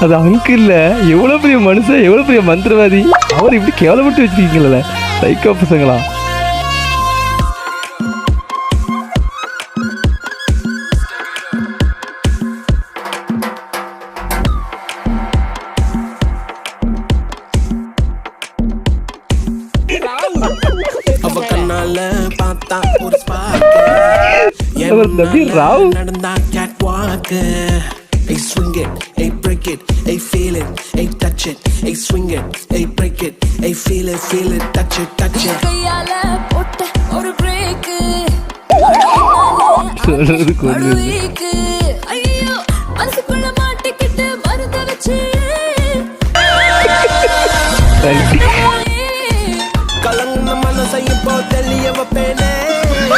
அது அங்கிள் எவ்வளவு பெரிய மனுஷன், எவ்வளவு பெரிய மந்திரவாதி. அவர் இப்படி கேவலப்பட்டு வச்சிருக்கீங்களே சைக்கோ பசங்களா. அவர் தம்பி ராவ் நடந்தா catwalk. Hey swing it, hey break it, hey feel it, hey touch it, hey swing it, hey break it, hey feel it, touch it, touch it. கையால போட்ட ஒரு பிரேக் சொல்றது கொஞ்சம் ஐயோ மனசுக்குள்ள மாட்டிக்கிட்டு மருந்த வச்சு